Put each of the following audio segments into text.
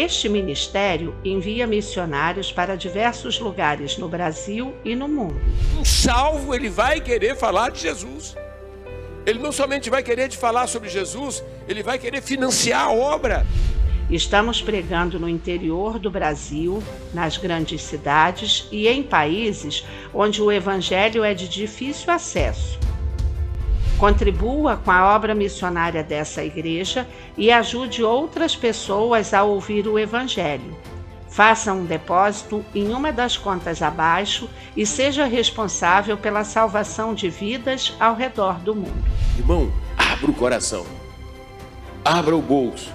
Este ministério envia missionários para diversos lugares no Brasil e no mundo. Um salvo, ele vai querer falar de Jesus. Ele não somente vai querer te falar sobre Jesus, ele vai querer financiar a obra. Estamos pregando no interior do Brasil, nas grandes cidades e em países onde o evangelho é de difícil acesso. Contribua com a obra missionária dessa igreja e ajude outras pessoas a ouvir o evangelho. Faça um depósito em uma das contas abaixo e seja responsável pela salvação de vidas ao redor do mundo. Irmão, abra o coração, abra o bolso.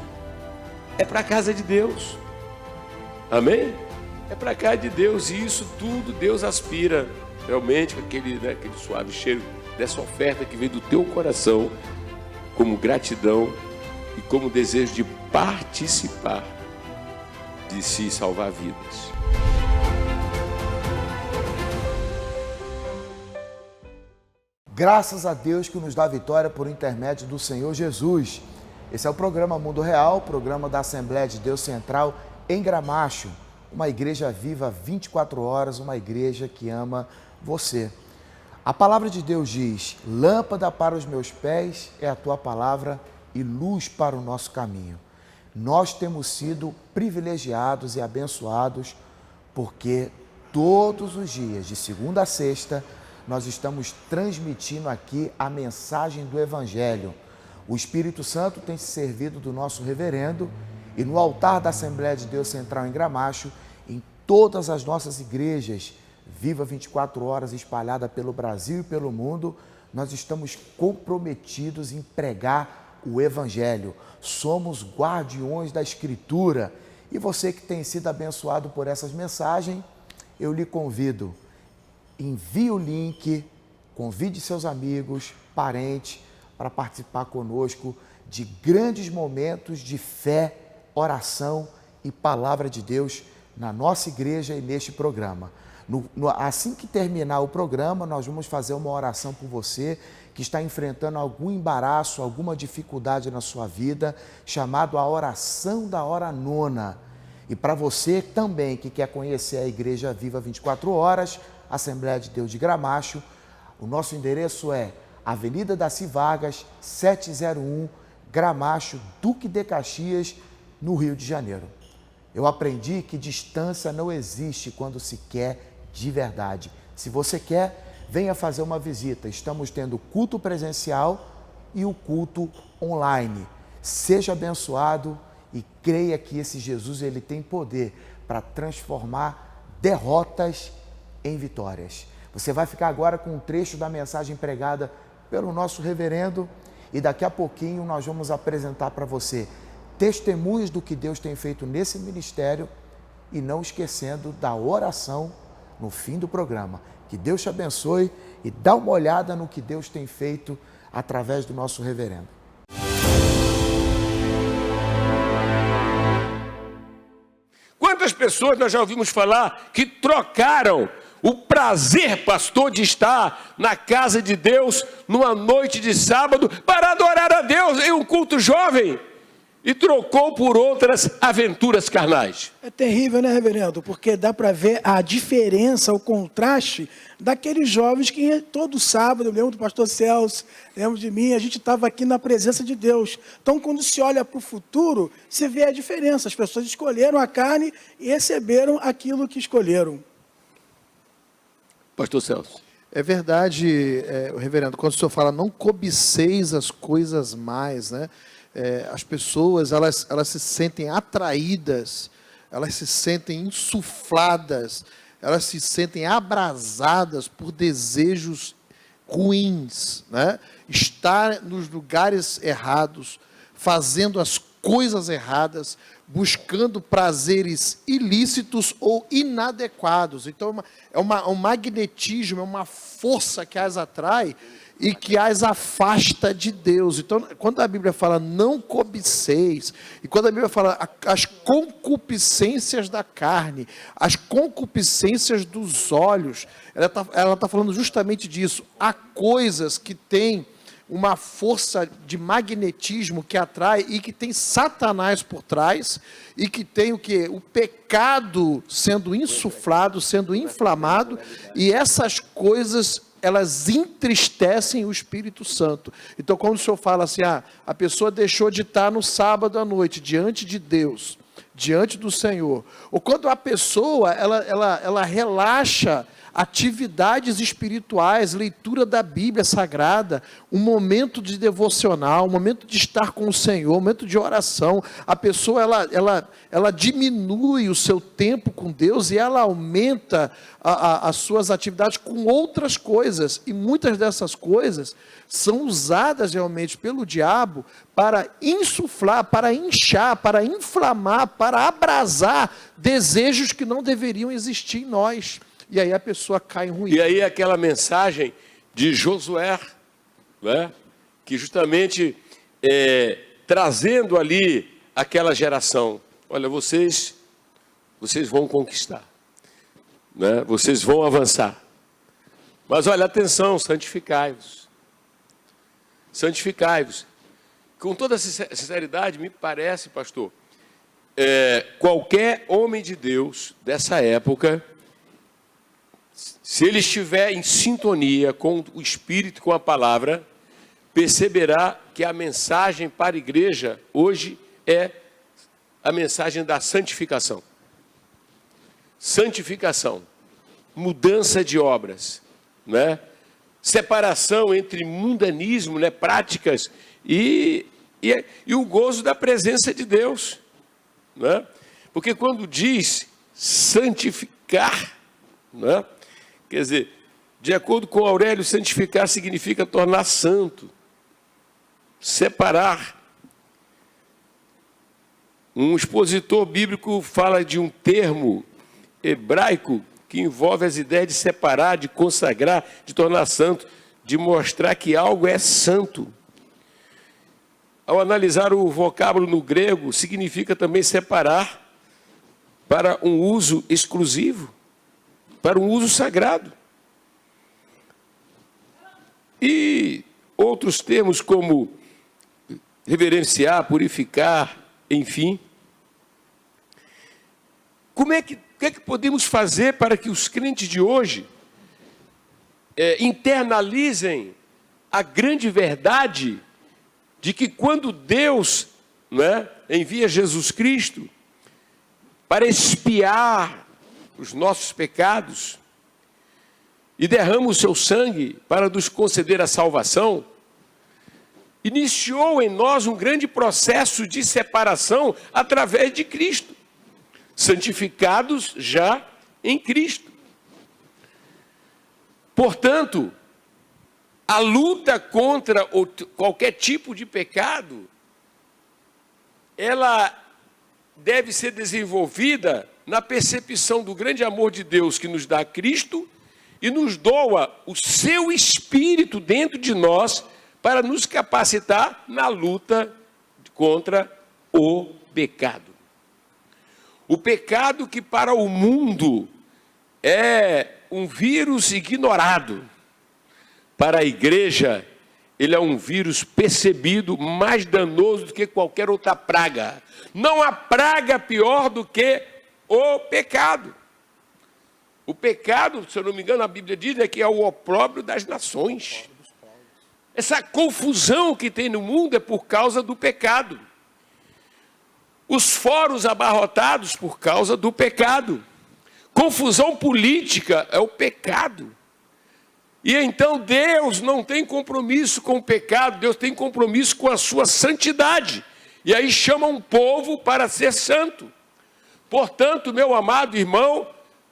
É para a casa de Deus. Amém? É para a casa de Deus, e isso tudo Deus aspira realmente com aquele suave cheiro dessa oferta que vem do teu coração, como gratidão e como desejo de participar, de se salvar vidas. Graças a Deus que nos dá vitória por intermédio do Senhor Jesus. Esse é o programa Mundo Real, programa da Assembleia de Deus Central em Gramacho, uma igreja viva 24 horas, uma igreja que ama você. A palavra de Deus diz: lâmpada para os meus pés é a tua palavra e luz para o nosso caminho. Nós temos sido privilegiados e abençoados porque todos os dias, de segunda a sexta, nós estamos transmitindo aqui a mensagem do Evangelho. O Espírito Santo tem se servido do nosso reverendo e no altar da Assembleia de Deus Central em Gramacho, em todas as nossas igrejas, viva 24 horas, espalhada pelo Brasil e pelo mundo, nós estamos comprometidos em pregar o Evangelho. Somos guardiões da Escritura. E você que tem sido abençoado por essas mensagens, eu lhe convido, envie o link, convide seus amigos, parentes, para participar conosco de grandes momentos de fé, oração e palavra de Deus na nossa igreja e neste programa. Assim que terminar o programa, nós vamos fazer uma oração por você que está enfrentando algum embaraço, alguma dificuldade na sua vida, chamado a oração da hora nona. E para você também que quer conhecer a Igreja Viva 24 Horas, Assembleia de Deus de Gramacho, o nosso endereço é Avenida Daci Vargas, 701, Gramacho, Duque de Caxias, no Rio de Janeiro. Eu aprendi que distância não existe quando se quer de verdade. Se você quer, venha fazer uma visita. Estamos tendo culto presencial e o culto online. Seja abençoado e creia que esse Jesus ele tem poder para transformar derrotas em vitórias. Você vai ficar agora com um trecho da mensagem pregada pelo nosso reverendo e daqui a pouquinho nós vamos apresentar para você testemunhos do que Deus tem feito nesse ministério e não esquecendo da oração no fim do programa. Que Deus te abençoe e dá uma olhada no que Deus tem feito através do nosso reverendo. Quantas pessoas nós já ouvimos falar que trocaram o prazer, pastor, de estar na casa de Deus numa noite de sábado para adorar a Deus em um culto jovem e trocou por outras aventuras carnais? É terrível, né, reverendo? Porque dá para ver a diferença, o contraste daqueles jovens que todo sábado, eu lembro do pastor Celso, lembro de mim, a gente estava aqui na presença de Deus. Então, quando se olha para o futuro, se vê a diferença. As pessoas escolheram a carne e receberam aquilo que escolheram. Pastor Celso. É verdade, reverendo, quando o senhor fala não cobiceis as coisas mais, né? As pessoas, elas se sentem atraídas, elas se sentem insufladas, elas se sentem abrasadas por desejos ruins, né? Estar nos lugares errados, fazendo as coisas erradas, buscando prazeres ilícitos ou inadequados. Então, é um magnetismo, é uma força que as atrai e que as afasta de Deus. Então, quando a Bíblia fala não cobiceis, e quando a Bíblia fala as concupiscências da carne, as concupiscências dos olhos, ela tá falando justamente disso. Há coisas que têm uma força de magnetismo que atrai e que tem Satanás por trás e que tem o quê? O pecado sendo insuflado, sendo inflamado, e essas coisas, elas entristecem o Espírito Santo. Então, quando o Senhor fala assim, a pessoa deixou de estar no sábado à noite, diante de Deus, diante do Senhor, ou quando a pessoa, ela relaxa atividades espirituais, leitura da Bíblia Sagrada, um momento de devocional, um momento de estar com o Senhor, um momento de oração, a pessoa, ela diminui o seu tempo com Deus e ela aumenta as suas atividades com outras coisas, e muitas dessas coisas são usadas realmente pelo diabo para insuflar, para inchar, para inflamar, para abrasar desejos que não deveriam existir em nós. E aí a pessoa cai em ruína. E aí aquela mensagem de Josué, né, que justamente trazendo ali aquela geração, olha, vocês vão conquistar, né, vocês vão avançar, mas olha, atenção, santificai-vos, com toda sinceridade, me parece, pastor, qualquer homem de Deus dessa época, se ele estiver em sintonia com o Espírito, com a palavra, perceberá que a mensagem para a igreja hoje é a mensagem da santificação. Santificação, mudança de obras, né? Separação entre mundanismo, né? Práticas e o gozo da presença de Deus, né? Porque quando diz santificar, né? Quer dizer, de acordo com Aurélio, santificar significa tornar santo, separar. Um expositor bíblico fala de um termo hebraico que envolve as ideias de separar, de consagrar, de tornar santo, de mostrar que algo é santo. Ao analisar o vocábulo no grego, significa também separar para um uso exclusivo, para um uso sagrado. E outros termos como reverenciar, purificar, enfim. O que é que podemos fazer para que os crentes de hoje internalizem a grande verdade de que quando Deus, né, envia Jesus Cristo para expiar os nossos pecados e derrama o seu sangue para nos conceder a salvação, iniciou em nós um grande processo de separação através de Cristo, santificados já em Cristo. Portanto, a luta contra qualquer tipo de pecado, ela deve ser desenvolvida na percepção do grande amor de Deus que nos dá Cristo e nos doa o seu Espírito dentro de nós para nos capacitar na luta contra o pecado. O pecado que para o mundo é um vírus ignorado, para a igreja ele é um vírus percebido mais danoso do que qualquer outra praga. Não há praga pior do que o pecado. O pecado, se eu não me engano, a Bíblia diz que é o opróbrio das nações. Essa confusão que tem no mundo é por causa do pecado. Os fóruns abarrotados por causa do pecado. Confusão política é o pecado. E então Deus não tem compromisso com o pecado, Deus tem compromisso com a sua santidade. E aí chama um povo para ser santo. Portanto, meu amado irmão,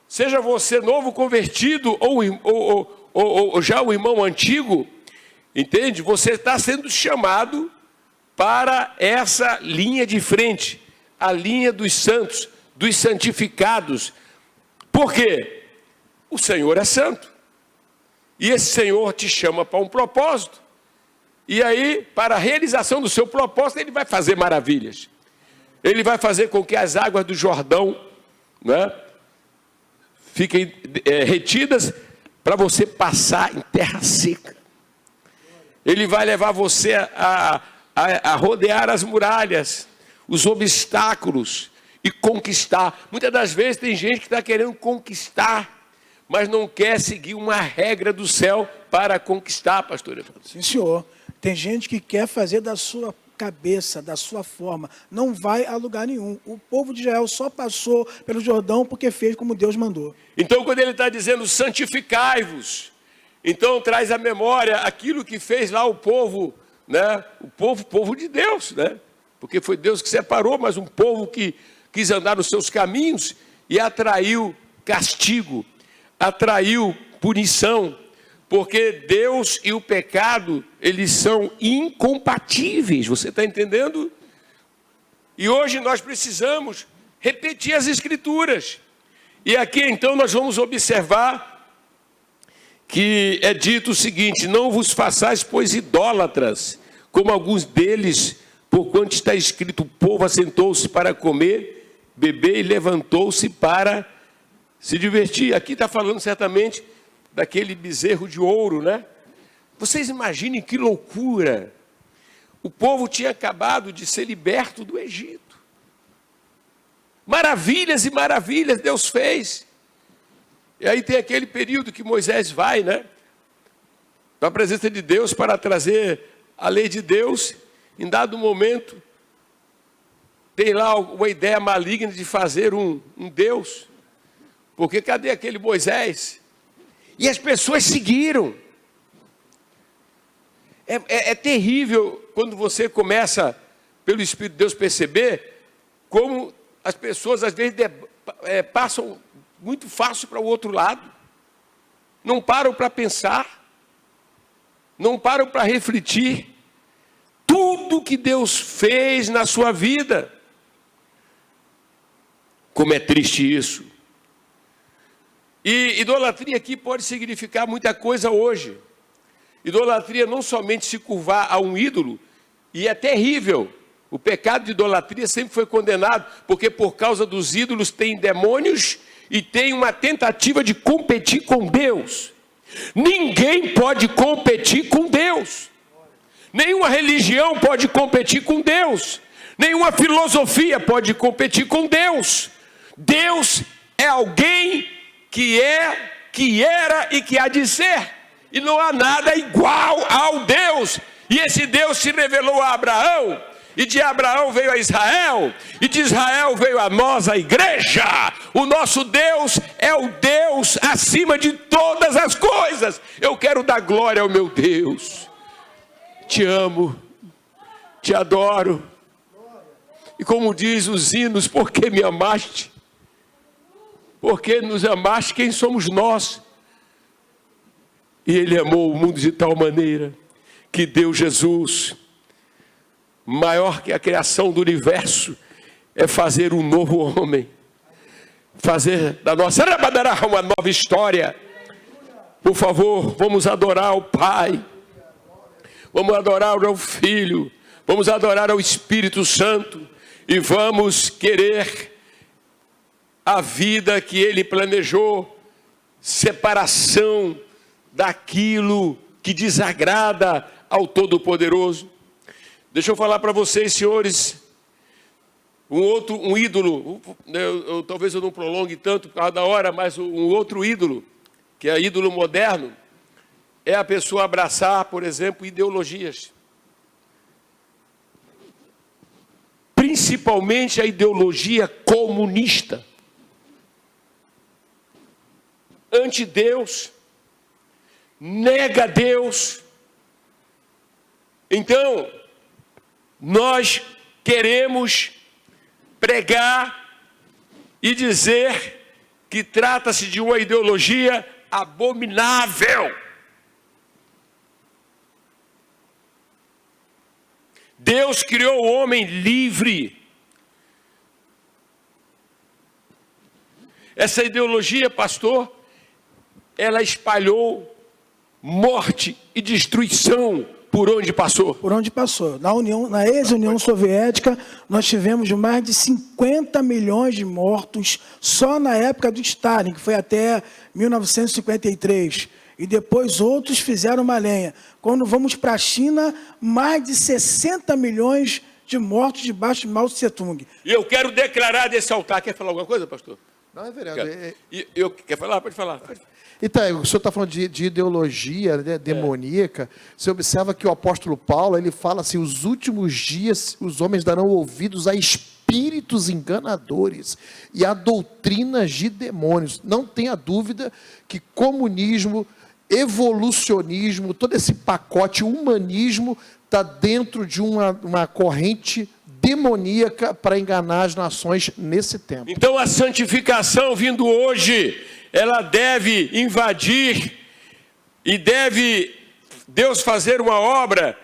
seja você novo convertido ou já o irmão antigo, entende? Você está sendo chamado para essa linha de frente, a linha dos santos, dos santificados. Por quê? O Senhor é santo. E esse Senhor te chama para um propósito. E aí, para a realização do seu propósito, Ele vai fazer maravilhas. Ele vai fazer com que as águas do Jordão, né, fiquem retidas para você passar em terra seca. Ele vai levar você a rodear as muralhas, os obstáculos e conquistar. Muitas das vezes tem gente que está querendo conquistar, mas não quer seguir uma regra do céu para conquistar, pastor Evandro. Sim, senhor. Tem gente que quer fazer da sua cabeça, da sua forma. Não vai a lugar nenhum. O povo de Israel só passou pelo Jordão porque fez como Deus mandou. Então, quando ele está dizendo santificai-vos, então traz à memória aquilo que fez lá o povo, né? O povo de Deus, né? Porque foi Deus que separou, mas um povo que quis andar nos seus caminhos e atraiu castigo, atraiu punição, porque Deus e o pecado, eles são incompatíveis, você está entendendo? E hoje nós precisamos repetir as Escrituras. E aqui então nós vamos observar que é dito o seguinte: não vos façais, pois, idólatras, como alguns deles, porquanto está escrito, o povo assentou-se para comer, beber e levantou-se para se divertir. Aqui está falando certamente daquele bezerro de ouro, né? Vocês imaginem que loucura. O povo tinha acabado de ser liberto do Egito. Maravilhas e maravilhas Deus fez. E aí tem aquele período que Moisés vai, né? Na presença de Deus para trazer a lei de Deus. Em dado momento, tem lá uma ideia maligna de fazer um Deus. Porque cadê aquele Moisés? E as pessoas seguiram. É terrível quando você começa, pelo Espírito de Deus, perceber como as pessoas às vezes passam muito fácil para o outro lado. Não param para pensar. Não param para refletir. Tudo que Deus fez na sua vida. Como é triste isso. E idolatria aqui pode significar muita coisa hoje. Idolatria não somente se curvar a um ídolo, e é terrível. O pecado de idolatria sempre foi condenado, porque por causa dos ídolos tem demônios e tem uma tentativa de competir com Deus. Ninguém pode competir com Deus. Nenhuma religião pode competir com Deus. Nenhuma filosofia pode competir com Deus. Deus é alguém que é, que era e que há de ser. E não há nada igual ao Deus. E esse Deus se revelou a Abraão. E de Abraão veio a Israel. E de Israel veio a nós, a igreja. O nosso Deus é o Deus acima de todas as coisas. Eu quero dar glória ao meu Deus. Te amo. Te adoro. E como diz os hinos, por que me amaste? Porque nos amaste, quem somos nós? E Ele amou o mundo de tal maneira que deu Jesus, maior que a criação do universo, é fazer um novo homem, fazer da nossa uma nova história. Por favor, vamos adorar o Pai, vamos adorar o Filho, vamos adorar ao Espírito Santo e vamos querer a vida que Ele planejou, separação daquilo que desagrada ao Todo-Poderoso. Deixa eu falar para vocês, senhores, um ídolo, talvez eu não prolongue tanto por causa da hora, mas um outro ídolo, que é ídolo moderno, é a pessoa abraçar, por exemplo, ideologias. Principalmente a ideologia comunista. Anti-Deus, nega Deus. Então, nós queremos pregar e dizer que trata-se de uma ideologia abominável. Deus criou o homem livre. Essa ideologia, pastor, ela espalhou morte e destruição por onde passou. Por onde passou. Na ex-União Soviética, nós tivemos mais de 50 milhões de mortos só na época do Stalin, que foi até 1953. E depois outros fizeram uma lenha. Quando vamos para a China, mais de 60 milhões de mortos debaixo de Mao Tse-tung. E eu quero declarar desse altar. Quer falar alguma coisa, pastor? Não, reverendo. Quer falar? Pode falar. Então, o senhor está falando de ideologia, né, demoníaca. Você observa que o apóstolo Paulo, ele fala assim, os últimos dias os homens darão ouvidos a espíritos enganadores e a doutrinas de demônios. Não tenha dúvida que comunismo, evolucionismo, todo esse pacote humanismo está dentro de uma corrente demoníaca para enganar as nações nesse tempo. Então a santificação vindo hoje, ela deve invadir e deve Deus fazer uma obra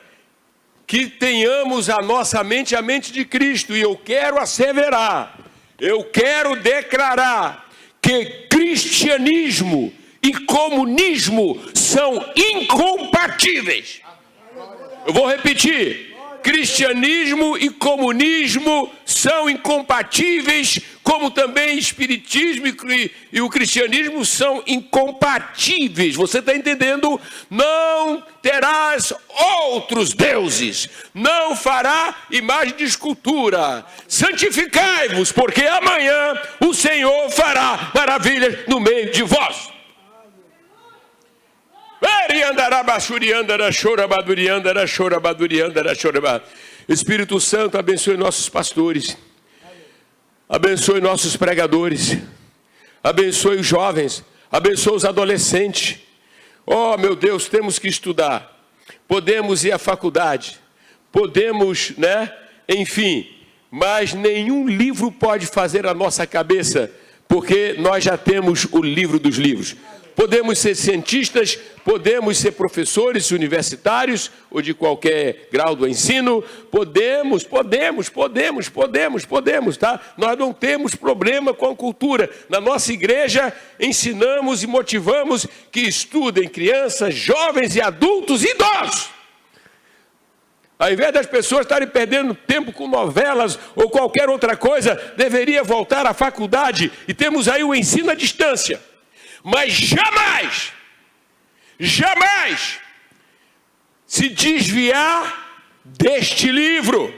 que tenhamos a nossa mente, a mente de Cristo. E eu quero asseverar, eu quero declarar que cristianismo e comunismo são incompatíveis. Eu vou repetir. Cristianismo e comunismo são incompatíveis, como também espiritismo e o cristianismo são incompatíveis. Você está entendendo? Não terás outros deuses, não fará imagem de escultura. Santificai-vos, porque amanhã o Senhor fará maravilhas no meio de vós. Espírito Santo, abençoe nossos pastores, abençoe nossos pregadores, abençoe os jovens, abençoe os adolescentes. Oh, meu Deus, temos que estudar, podemos ir à faculdade, podemos, enfim, mas nenhum livro pode fazer a nossa cabeça, porque nós já temos o livro dos livros. Podemos ser cientistas, podemos ser professores universitários ou de qualquer grau do ensino, podemos, tá? Nós não temos problema com a cultura. Na nossa igreja, ensinamos e motivamos que estudem crianças, jovens e adultos e idosos. Ao invés das pessoas estarem perdendo tempo com novelas ou qualquer outra coisa, deveria voltar à faculdade e temos aí o ensino à distância. Mas jamais se desviar deste livro.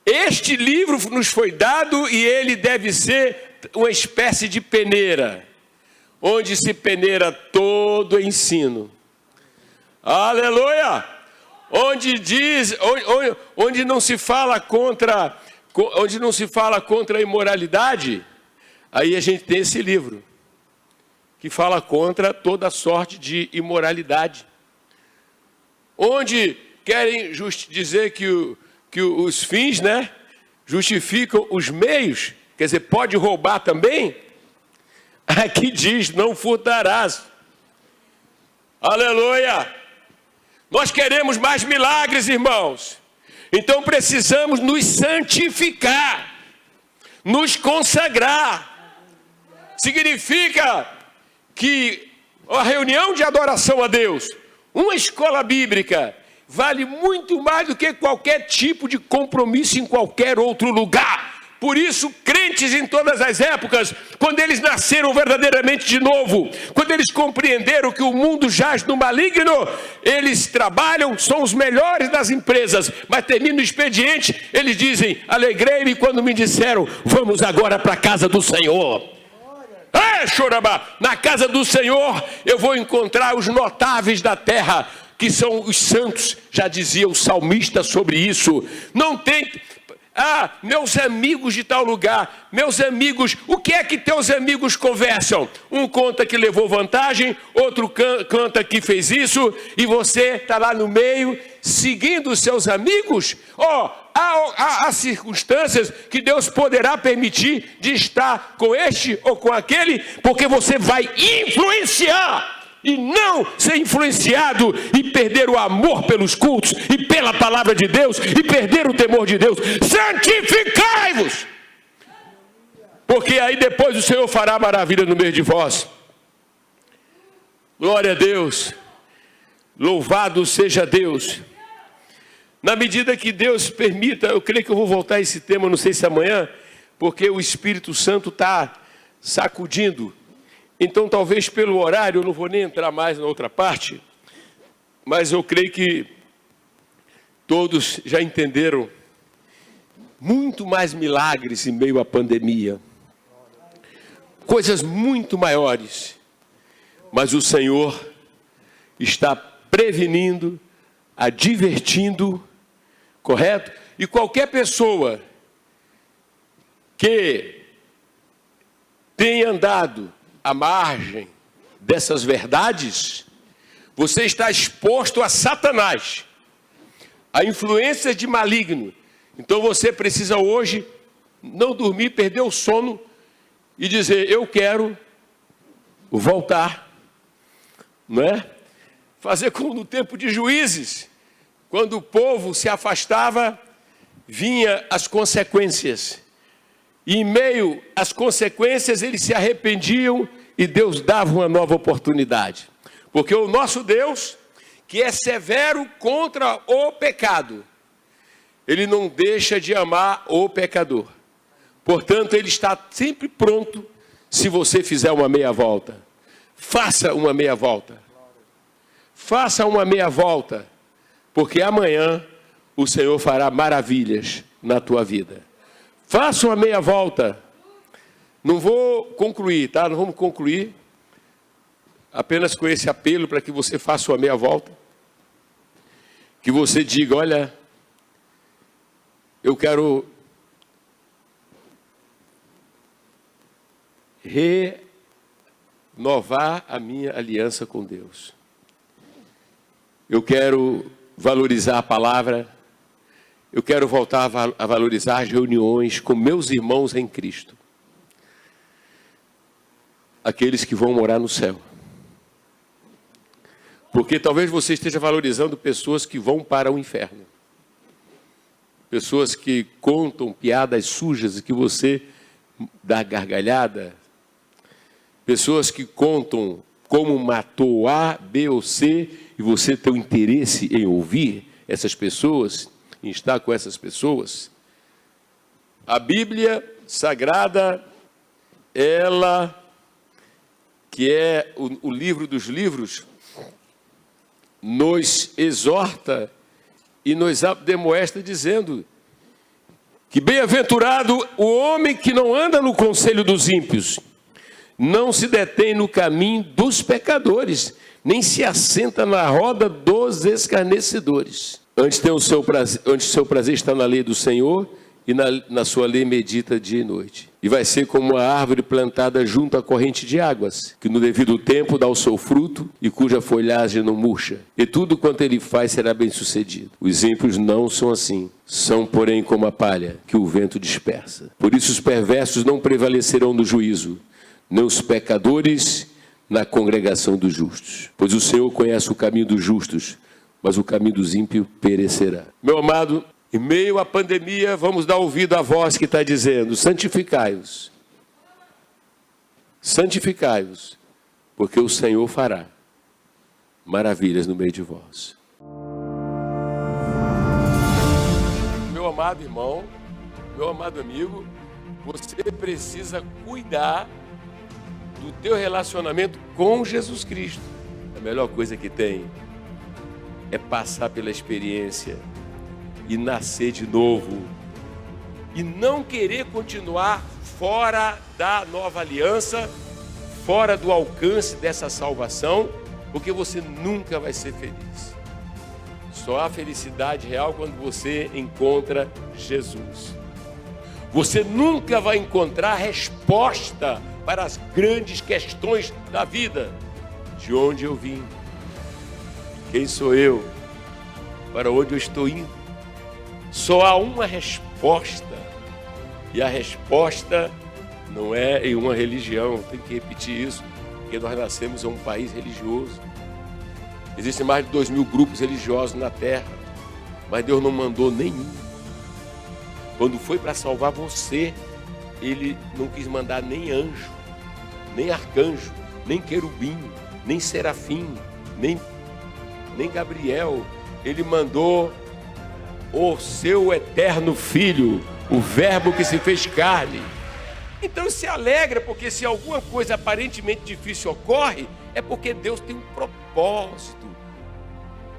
Este livro nos foi dado e ele deve ser uma espécie de peneira, onde se peneira todo o ensino. Aleluia! Onde não se fala contra a imoralidade. Aí a gente tem esse livro, que fala contra toda sorte de imoralidade. Onde querem dizer que os fins, justificam os meios, quer dizer, pode roubar também. Aqui diz, não furtarás. Aleluia! Nós queremos mais milagres, irmãos. Então precisamos nos santificar, nos consagrar. Significa que a reunião de adoração a Deus, uma escola bíblica, vale muito mais do que qualquer tipo de compromisso em qualquer outro lugar. Por isso, crentes em todas as épocas, quando eles nasceram verdadeiramente de novo, quando eles compreenderam que o mundo jaz no maligno, eles trabalham, são os melhores das empresas, mas termina o expediente, eles dizem, alegrei-me quando me disseram, vamos agora para a casa do Senhor. Chorabá, na casa do Senhor eu vou encontrar os notáveis da terra, que são os santos, já dizia o salmista sobre isso. Não tem... meus amigos de tal lugar, meus amigos, o que é que teus amigos conversam? Um conta que levou vantagem, outro canta que fez isso, e você está lá no meio, seguindo os seus amigos? Há circunstâncias que Deus poderá permitir de estar com este ou com aquele, porque você vai influenciar. E não ser influenciado e perder o amor pelos cultos e pela palavra de Deus e perder o temor de Deus. Santificai-vos, porque aí depois o Senhor fará maravilha no meio de vós. Glória a Deus, louvado seja Deus. Na medida que Deus permita, eu creio que eu vou voltar a esse tema, não sei se amanhã, porque o Espírito Santo está sacudindo Então, talvez pelo horário, eu não vou nem entrar mais na outra parte, mas eu creio que todos já entenderam muito mais milagres em meio à pandemia. Coisas muito maiores. Mas o Senhor está prevenindo, advertindo, correto? E qualquer pessoa que tenha andado à margem dessas verdades, você está exposto a Satanás, a influências de maligno. Então você precisa hoje não dormir, perder o sono e dizer: eu quero voltar, não é? Fazer como no tempo de Juízes, quando o povo se afastava, vinha as consequências. E em meio às consequências, eles se arrependiam e Deus dava uma nova oportunidade. Porque o nosso Deus, que é severo contra o pecado, Ele não deixa de amar o pecador. Portanto, Ele está sempre pronto se você fizer uma meia volta. Faça uma meia volta. Faça uma meia volta, porque amanhã o Senhor fará maravilhas na tua vida. Faça uma meia volta. Não vou concluir, tá? Não vamos concluir. Apenas com esse apelo para que você faça uma meia volta. Que você diga: olha, eu quero renovar a minha aliança com Deus. Eu quero valorizar a palavra. Eu quero voltar a valorizar as reuniões com meus irmãos em Cristo. Aqueles que vão morar no céu. Porque talvez você esteja valorizando pessoas que vão para o inferno. Pessoas que contam piadas sujas e que você dá gargalhada. Pessoas que contam como matou A, B ou C e você tem o interesse em ouvir essas pessoas, em estar com essas pessoas. A Bíblia Sagrada, ela, que é o livro dos livros, nos exorta e nos admoesta dizendo que bem-aventurado o homem que não anda no conselho dos ímpios, não se detém no caminho dos pecadores, nem se assenta na roda dos escarnecedores. Antes o seu prazer está na lei do Senhor e na sua lei medita dia e noite. E vai ser como uma árvore plantada junto à corrente de águas, que no devido tempo dá o seu fruto e cuja folhagem não murcha. E tudo quanto ele faz será bem sucedido. Os ímpios não são assim. São, porém, como a palha que o vento dispersa. Por isso os perversos não prevalecerão no juízo, nem os pecadores na congregação dos justos. Pois o Senhor conhece o caminho dos justos, mas o caminho dos ímpios perecerá. Meu amado, em meio à pandemia, vamos dar ouvido à voz que está dizendo: santificai-vos. Santificai-vos, porque o Senhor fará maravilhas no meio de vós. Meu amado irmão, meu amado amigo, você precisa cuidar do teu relacionamento com Jesus Cristo. A melhor coisa que tem é passar pela experiência e nascer de novo. E não querer continuar fora da nova aliança, fora do alcance dessa salvação, porque você nunca vai ser feliz. Só há felicidade real quando você encontra Jesus. Você nunca vai encontrar resposta para as grandes questões da vida. De onde eu vim? Quem sou eu? Para onde eu estou indo? Só há uma resposta. E a resposta não é em uma religião. Tem que repetir isso, porque nós nascemos em um país religioso. Existem mais de 2.000 grupos religiosos na terra, mas Deus não mandou nenhum. Quando foi para salvar você, Ele não quis mandar nem anjo, nem arcanjo, nem querubim, nem serafim, nem Gabriel. Ele mandou o seu eterno Filho, o Verbo que se fez carne. Então se alegra, porque se alguma coisa aparentemente difícil ocorre, é porque Deus tem um propósito.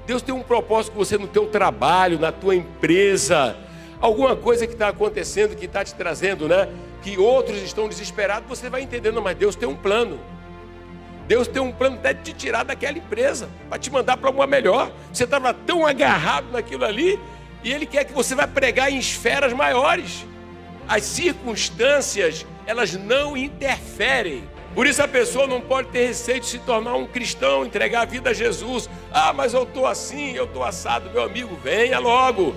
Deus tem um propósito com você no teu trabalho, na tua empresa. Alguma coisa que está acontecendo, que está te trazendo, né? Que outros estão desesperados, você vai entendendo, mas Deus tem um plano. Deus tem um plano até de te tirar daquela empresa, para te mandar para uma melhor. Você estava tão agarrado naquilo ali, e Ele quer que você vá pregar em esferas maiores. As circunstâncias, elas não interferem. Por isso a pessoa não pode ter receio de se tornar um cristão, entregar a vida a Jesus. Ah, mas eu estou assim, eu estou assado. Meu amigo, venha logo.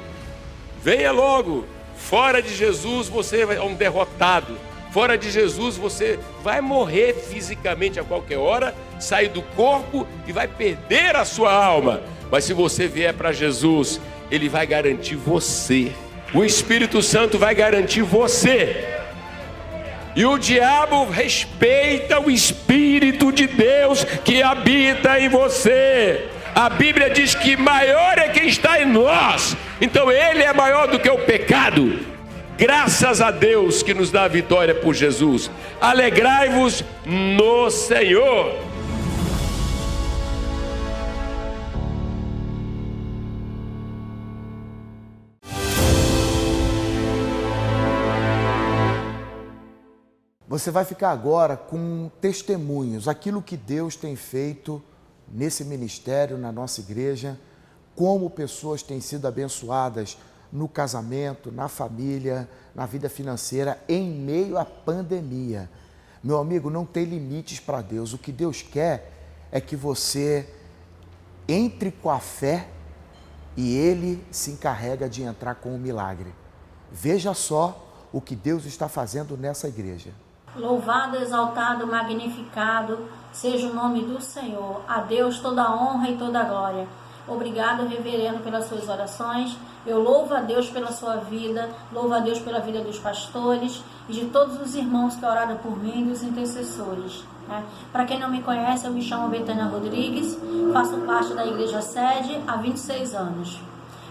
Venha logo. Fora de Jesus você é um derrotado. Fora de Jesus você vai morrer fisicamente a qualquer hora, sair do corpo e vai perder a sua alma. Mas se você vier para Jesus, Ele vai garantir você. O Espírito Santo vai garantir você. E o diabo respeita o Espírito de Deus que habita em você. A Bíblia diz que maior é quem está em nós. Então Ele é maior do que o pecado. Graças a Deus que nos dá a vitória por Jesus. Alegrai-vos no Senhor. Você vai ficar agora com testemunhos, aquilo que Deus tem feito nesse ministério, na nossa igreja, como pessoas têm sido abençoadas no casamento, na família, na vida financeira, em meio à pandemia. Meu amigo, não tem limites para Deus. O que Deus quer é que você entre com a fé e Ele se encarrega de entrar com o milagre. Veja só o que Deus está fazendo nessa igreja. Louvado, exaltado, magnificado seja o nome do Senhor. A Deus toda a honra e toda a glória. Obrigado, reverendo, pelas suas orações. Eu louvo a Deus pela sua vida, louvo a Deus pela vida dos pastores e de todos os irmãos que oraram por mim e dos intercessores. Para quem não me conhece, eu me chamo Betânia Rodrigues, faço parte da Igreja Sede há 26 anos.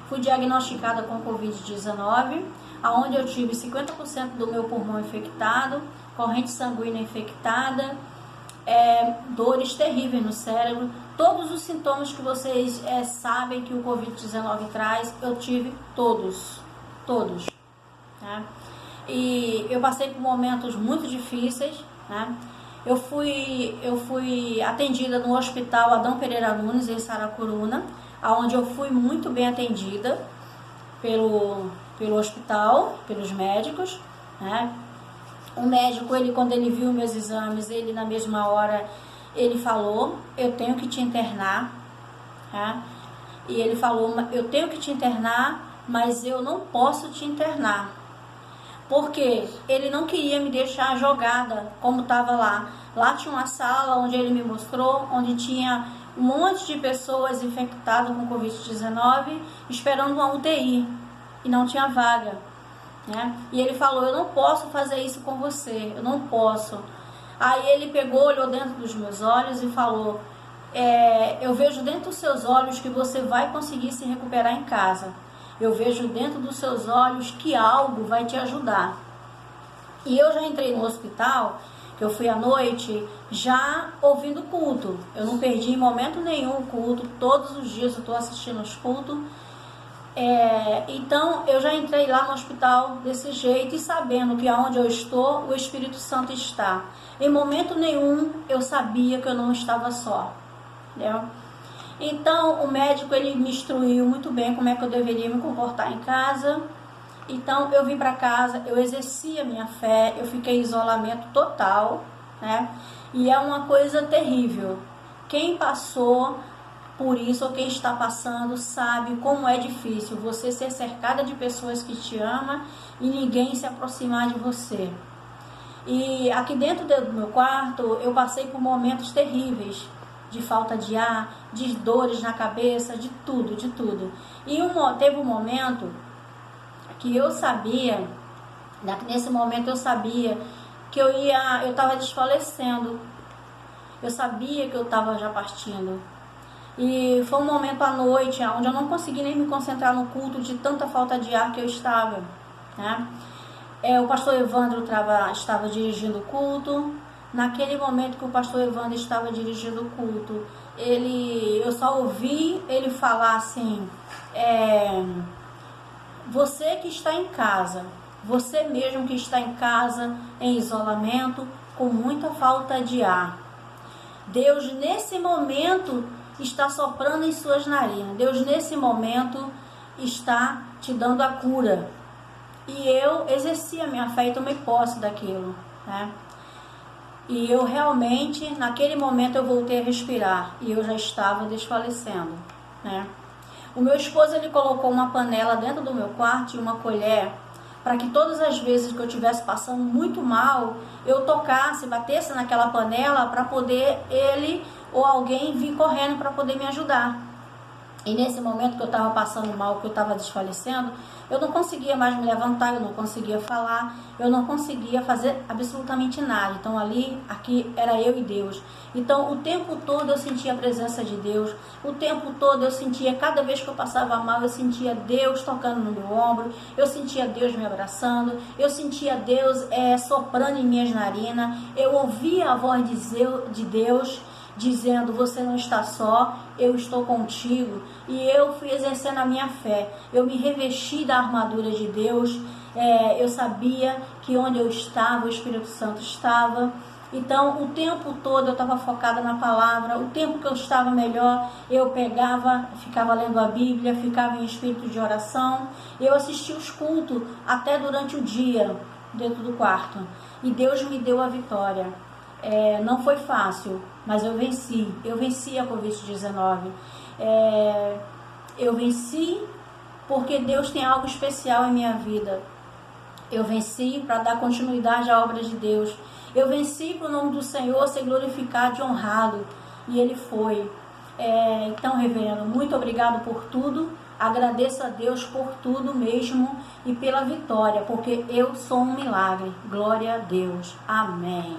Fui diagnosticada com Covid-19, onde eu tive 50% do meu pulmão infectado, corrente sanguínea infectada, dores terríveis no cérebro. Todos os sintomas que vocês sabem que o Covid-19 traz, eu tive todos. Tá? E eu passei por momentos muito difíceis. Né? Eu fui atendida no Hospital Adão Pereira Nunes, em Saracuruna, onde eu fui muito bem atendida pelo hospital, pelos médicos. Né? O médico, quando ele viu meus exames, ele na mesma hora, ele falou, eu tenho que te internar. Tá? E ele falou, eu tenho que te internar, mas eu não posso te internar. Porque ele não queria me deixar jogada, como estava lá. Lá tinha uma sala onde ele me mostrou, onde tinha um monte de pessoas infectadas com Covid-19, esperando uma UTI, e não tinha vaga. Né? E ele falou, eu não posso fazer isso com você, eu não posso. Aí ele pegou, olhou dentro dos meus olhos e falou, eu vejo dentro dos seus olhos que você vai conseguir se recuperar em casa. Eu vejo dentro dos seus olhos que algo vai te ajudar. E eu já entrei no hospital, que eu fui à noite, já ouvindo culto. Eu não perdi em momento nenhum o culto, todos os dias eu estou assistindo os cultos. Então eu já entrei lá no hospital desse jeito e sabendo que aonde eu estou, o Espírito Santo está. Em momento nenhum eu sabia que eu não estava só. Entendeu? Então o médico ele me instruiu muito bem como é que eu deveria me comportar em casa. Então eu vim para casa, eu exerci a minha fé, eu fiquei em isolamento total, né? E é uma coisa terrível. Quem passou por isso, ou quem está passando, sabe como é difícil você ser cercada de pessoas que te amam e ninguém se aproximar de você. E aqui dentro do meu quarto, eu passei por momentos terríveis, de falta de ar, de dores na cabeça, de tudo. E teve um momento que eu sabia, nesse momento eu sabia que eu estava desfalecendo. Eu sabia que eu estava já partindo. E foi um momento à noite onde eu não consegui nem me concentrar no culto de tanta falta de ar que eu estava. Né? o pastor Evandro estava dirigindo o culto. Naquele momento que o pastor Evandro estava dirigindo o culto, eu só ouvi ele falar assim, você que está em casa, você mesmo que está em casa, em isolamento, com muita falta de ar, Deus nesse momento está soprando em suas narinas, Deus nesse momento está te dando a cura. E eu exerci a minha fé e tomei posse daquilo, né? E eu realmente, naquele momento, eu voltei a respirar e eu já estava desfalecendo, né? O meu esposo, ele colocou uma panela dentro do meu quarto e uma colher para que todas as vezes que eu estivesse passando muito mal, eu tocasse, batesse naquela panela para poder ele ou alguém vir correndo para poder me ajudar. E nesse momento que eu estava passando mal, que eu estava desfalecendo, eu não conseguia mais me levantar, eu não conseguia falar, eu não conseguia fazer absolutamente nada. Então aqui era eu e Deus. Então o tempo todo eu sentia a presença de Deus, o tempo todo eu sentia, cada vez que eu passava mal, eu sentia Deus tocando no meu ombro, eu sentia Deus me abraçando, eu sentia Deus soprando em minhas narinas, eu ouvia a voz de Deus, dizendo, você não está só, eu estou contigo. E eu fui exercendo a minha fé, eu me revesti da armadura de Deus, eu sabia que onde eu estava, o Espírito Santo estava. Então o tempo todo eu estava focada na palavra, o tempo que eu estava melhor, eu ficava lendo a Bíblia, ficava em espírito de oração, eu assistia os cultos até durante o dia, dentro do quarto, e Deus me deu a vitória. Não foi fácil, mas eu venci a Covid-19, eu venci porque Deus tem algo especial em minha vida, eu venci para dar continuidade à obra de Deus, eu venci para o nome do Senhor ser glorificado e honrado, e Ele foi. Então, reverendo, muito obrigado por tudo, agradeço a Deus por tudo mesmo e pela vitória, porque eu sou um milagre, glória a Deus, amém.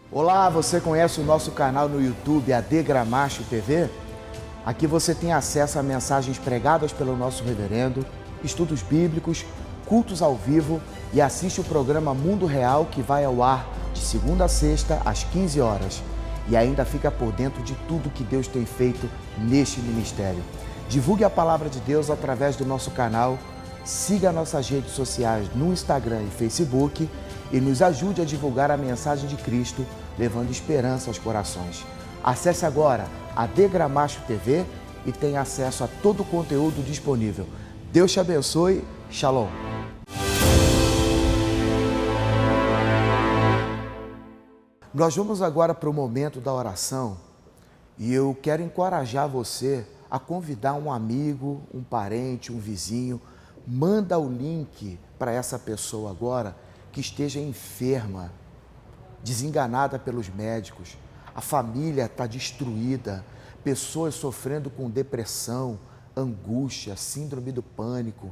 Olá, você conhece o nosso canal no YouTube, AD Gramacho TV? Aqui você tem acesso a mensagens pregadas pelo nosso reverendo, estudos bíblicos, cultos ao vivo e assiste o programa Mundo Real, que vai ao ar de segunda a sexta às 15 horas. E ainda fica por dentro de tudo que Deus tem feito neste ministério. Divulgue a palavra de Deus através do nosso canal, siga nossas redes sociais no Instagram e Facebook e nos ajude a divulgar a mensagem de Cristo, levando esperança aos corações. Acesse agora a AD Gramacho TV e tenha acesso a todo o conteúdo disponível. Deus te abençoe. Shalom. Nós vamos agora para o momento da oração e eu quero encorajar você a convidar um amigo, um parente, um vizinho. Manda o link para essa pessoa agora que esteja enferma, desenganada pelos médicos, a família está destruída, pessoas sofrendo com depressão, angústia, síndrome do pânico.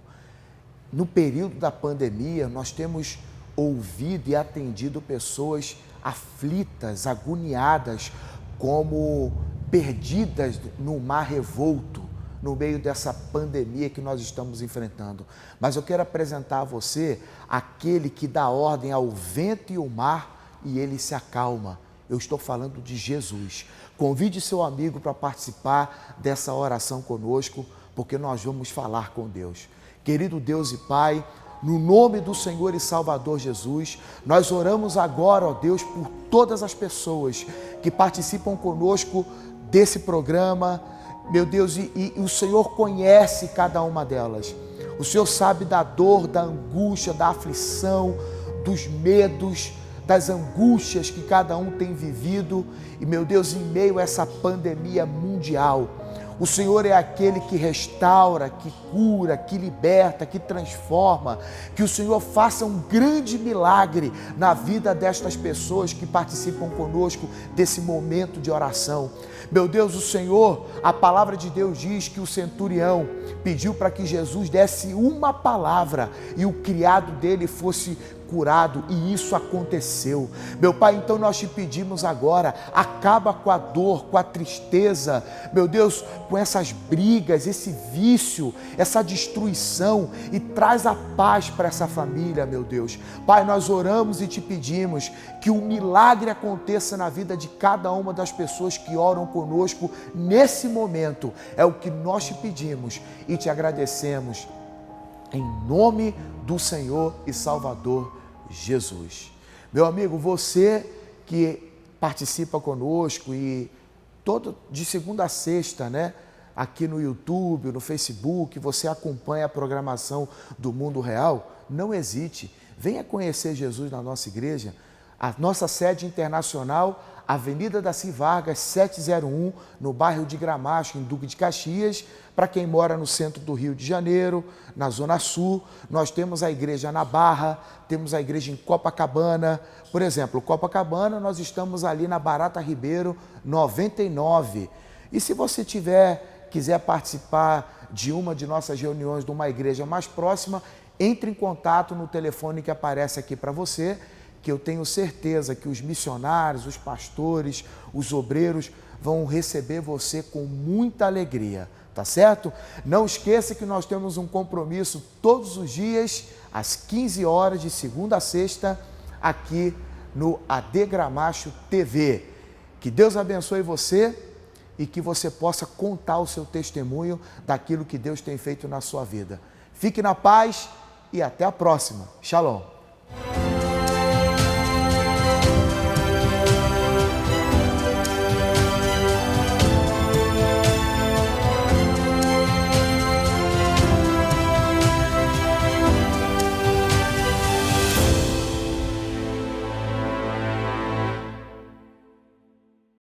No período da pandemia, nós temos ouvido e atendido pessoas aflitas, agoniadas, como perdidas no mar revolto, no meio dessa pandemia que nós estamos enfrentando. Mas eu quero apresentar a você aquele que dá ordem ao vento e ao mar e ele se acalma. Eu estou falando de Jesus. Convide seu amigo para participar dessa oração conosco, porque nós vamos falar com Deus. Querido Deus e Pai, no nome do Senhor e Salvador Jesus, nós oramos agora, ó Deus, por todas as pessoas que participam conosco desse programa, meu Deus, e o Senhor conhece cada uma delas. O Senhor sabe da dor, da angústia, da aflição, dos medos, das angústias que cada um tem vivido. E, meu Deus, em meio a essa pandemia mundial, o Senhor é aquele que restaura, que cura, que liberta, que transforma. Que o Senhor faça um grande milagre na vida destas pessoas que participam conosco desse momento de oração. Meu Deus, o Senhor, a palavra de Deus diz que o centurião pediu para que Jesus desse uma palavra e o criado dele fosse curado e isso aconteceu. Meu Pai, então nós te pedimos agora, acaba com a dor, com a tristeza, meu Deus, com essas brigas, esse vício, essa destruição e traz a paz para essa família, meu Deus. Pai, nós oramos e te pedimos que um milagre aconteça na vida de cada uma das pessoas que oram conosco nesse momento. É o que nós te pedimos e te agradecemos em nome do Senhor e Salvador Jesus. Meu amigo, você que participa conosco e de segunda a sexta, né? Aqui no YouTube, no Facebook, você acompanha a programação do Mundo Real, não hesite, venha conhecer Jesus na nossa igreja. A nossa sede internacional, Avenida Daci Vargas, 701, no bairro de Gramacho, em Duque de Caxias. Para quem mora no centro do Rio de Janeiro, na Zona Sul, nós temos a igreja na Barra, temos a igreja em Copacabana. Por exemplo, Copacabana, nós estamos ali na Barata Ribeiro, 99. E se você quiser participar de uma de nossas reuniões de uma igreja mais próxima, entre em contato no telefone que aparece aqui para você, que eu tenho certeza que os missionários, os pastores, os obreiros vão receber você com muita alegria, tá certo? Não esqueça que nós temos um compromisso todos os dias, às 15 horas, de segunda a sexta, aqui no AD Gramacho TV. Que Deus abençoe você e que você possa contar o seu testemunho daquilo que Deus tem feito na sua vida. Fique na paz e até a próxima. Shalom.